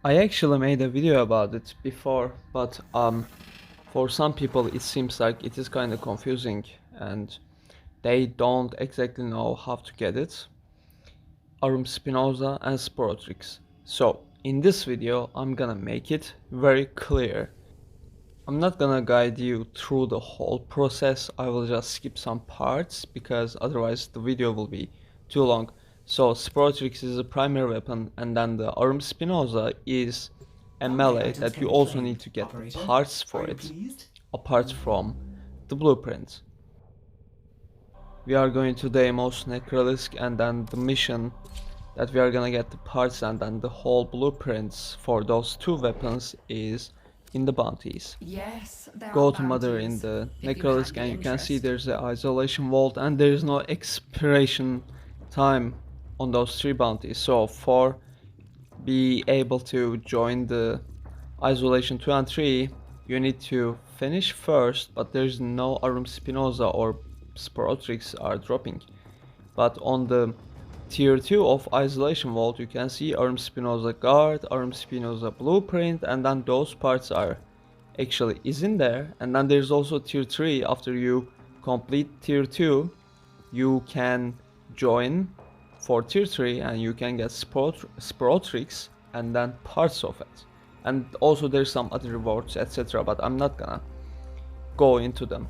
I actually made a video about it before, but for some people it seems like it is kind of confusing and they don't exactly know how to get it. Arum Spinosa and Sporothrix. So in this video I'm gonna make it very clear. I'm not gonna guide you through the whole process, I will just skip some parts because otherwise the video will be too long. So Sporothrix is a primary weapon and then the Arum Spinosa is a melee that you also need to get the parts for it, apart from the blueprint. We are going to Deimos, Necrolisk, and then the mission that we are gonna get the parts, and then the whole blueprints for those two weapons is in the bounties. Yes, there Go are to Mother in bounties, the if you had Necrolisk the and you can see interest. there's an isolation vault and there is no expiration time on those three bounties. So for be able to join the isolation 2 and 3 you need to finish first, but there's no Arum Spinosa or Sporothrix are dropping. But on the tier 2 of isolation vault you can see Arum Spinosa guard, Arum Spinosa blueprint, and then those parts are actually is in there. And then there's also tier 3. After you complete tier 2 you can join for tier 3 and you can get Sporothrix and then parts of it. And also there's some other rewards, etc., but I'm not gonna go into them.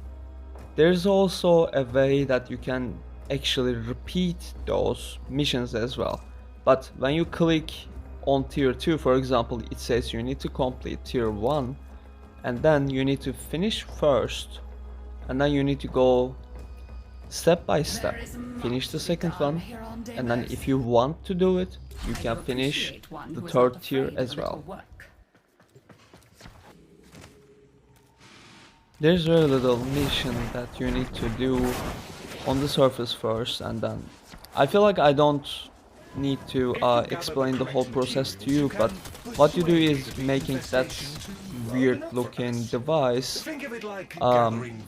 There's also a way that you can actually repeat those missions as well. But when you click on tier 2, for example, it says you need to complete tier 1 and then you need to finish first and then you need to go step by step, finish the second one, and then if you want to do it, you can finish the third tier as well. There's very little mission that you need to do on the surface first, and then I feel like I don't need to explain the whole process to you, but what you do is making that weird looking device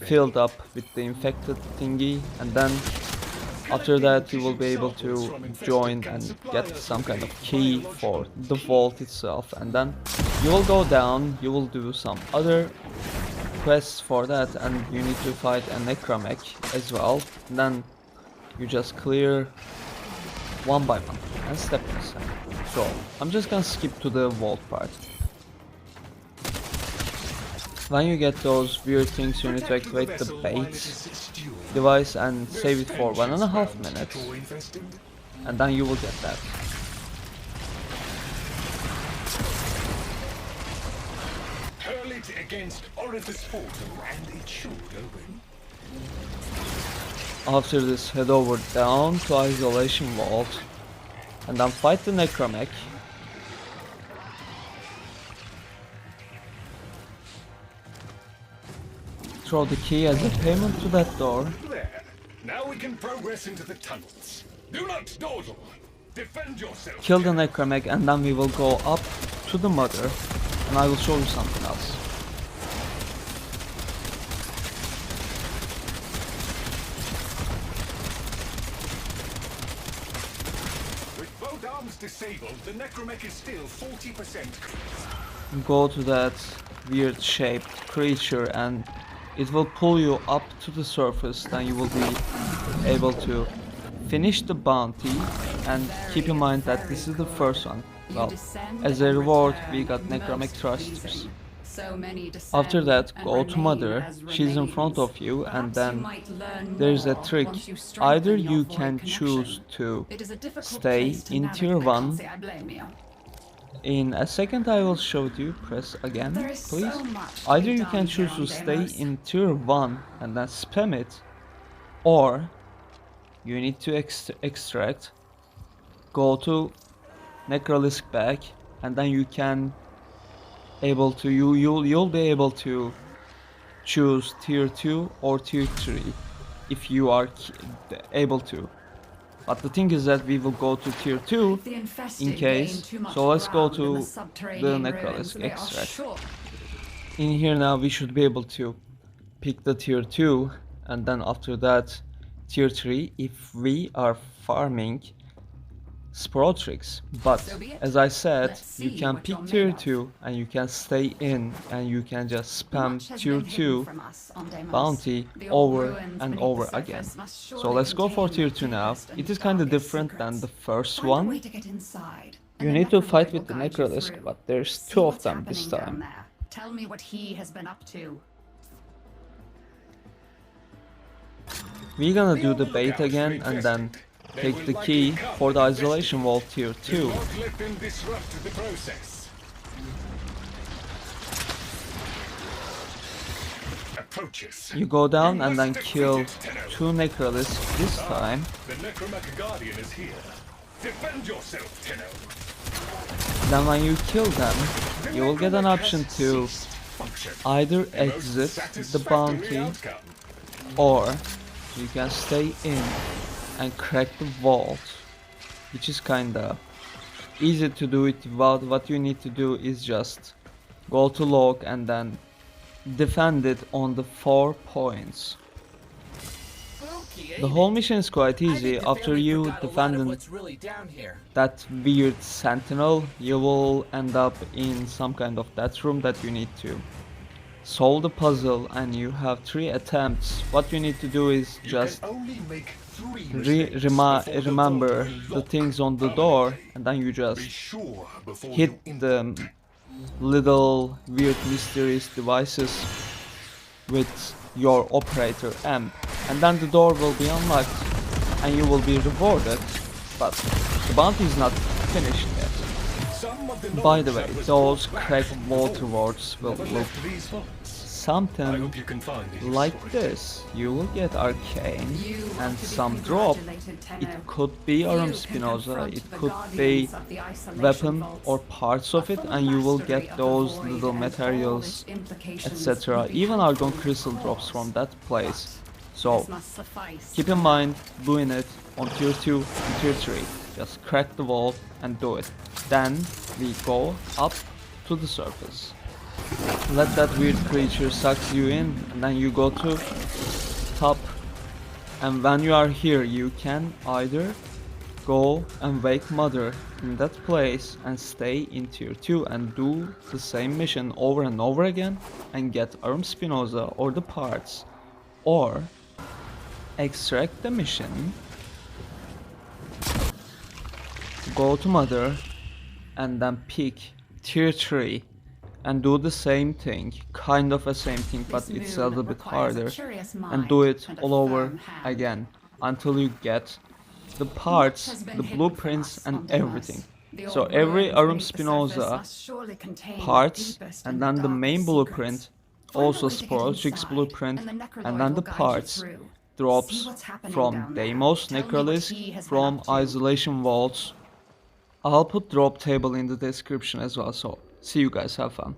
filled up with the infected thingy, and then after that you will be able to join and get some kind of key for the vault itself, and then you will go down, you will do some other quests for that, and you need to fight a necromech as well. And then you just clear one by one and step by step. So I'm just gonna skip to the vault part. When you get those weird things you need to activate the bait device and save it for 1.5 minutes, and then you will get that. Hurl it against orifice portal and it should open. After this, head over down to isolation vault and then fight the necromech. Throw the key as a payment to that door. There. Now we can progress into the tunnels. Do not dawdle. Defend yourself. Kill the necromech and then we will go up to the Mother and I will show you something else. With both arms disabled, the necromech is still 40%. Go to that weird shaped creature and it will pull you up to the surface. Then you will be able to finish the bounty, and keep in mind that this is the first one. Well, as a reward we got necromech thrusters. After that, go to Mother, she's in front of you, and then there's a trick. Either you can choose to stay in tier 1. In a second I will show it you, press again please. Either you can choose to stay in tier 1 and then spam it, or you need to extract, go to Necrolisk back, and then you can able to you'll be able to choose tier 2 or tier 3 if you are able to. But the thing is that we will go to tier 2 in case, so let's go to the Necrolisk extract. In here now we should be able to pick the tier 2, and then after that tier 3 if we are farming Sporothrix, but So be it. as I said, Let's you see can what pick you're tier made of. 2 and you can stay in and you can just spam Much has tier been hidden 2 from us on Deimos. bounty The old over ruins and beneath over the again. surface must So surely let's go for contain tier 2 now. deepest and It is kind of darkest different than the secrets. first Find a way one. to get inside, You and the need to Necrovoid fight will with the guide you Necrolisk, through. but there's See 2 of what's them this happening down time. there. Tell me what he has been up to. We're gonna Be do on the the bait lookout again for and then infested. They take will the likely key come for the infested. isolation vault tier 2. Do not let them disrupt the process. Approaches. You go down You and then must kill defeat it, Tenno. 2 Necrolisks this time. The Necromancer Guardian is here. Defend yourself, Tenno. Then when you kill them, you will get an option to Function. either The most exit the satisfactory bounty outcome. or you can stay in and crack the vault, which is kinda easy to do it without. What you need to do is just go to log and then defend it on the 4 points. The whole mission is quite easy. After you defend really down here. that weird sentinel, you will end up in some kind of that room that you need to solve the puzzle, and you have 3 attempts. What you need to do is You just can only make 3 mistakes before the remember vault will the lock things on the door, permanently. and then you Be just sure before hit you enter. the little weird mysterious devices with your operator amp, and then the door will be unlocked and you will be rewarded, but the bounty is not finished yet. Some of the By the knowledge way, that was those brought back cracked from the vault vault rewards will never look left these vaults. I something hope you can find it. like this. You will get Arcane You are and to be some drop. congratulated, Tenno. It could be Arum You can Spinosa, confront it the could guardians be of the isolation weapon vaults. or parts of A it, full and you will mastery get of the those void little and all materials, its implications etc. would be Even helpful Argon Crystal cause. drops from that place. This So must suffice. keep in mind doing it on tier 2 and tier 3. Just crack the wall and do it. Then we go up to the surface. Let that weird creature suck you in, and then you go to top. And when you are here, you can either go and wake Mother in that place and stay in tier 2 and do the same mission over and over again and get Arum Spinosa or the parts, or extract the mission, go to Mother, and then pick tier 3 and do the same thing, kind of a same thing, but This it's a moon little bit requires a harder, curious and mind do it and a all over firm hand. again until you get the Much parts, has been the hidden blueprints, from us on and Deimos. everything. The So old every ruins Arum beneath the surface Spinosa must surely contain the parts, deepest and then the main darkest blueprint, secrets. Find a also way to get Sporothrix inside, Blueprint, and the Necrovoid and then will the guide you parts through. See drops what's happening from down there. Deimos Tell me what Necrolisk, he has been from up to. Isolation Vaults. I'll put drop table in the description as well, so see you guys, have fun.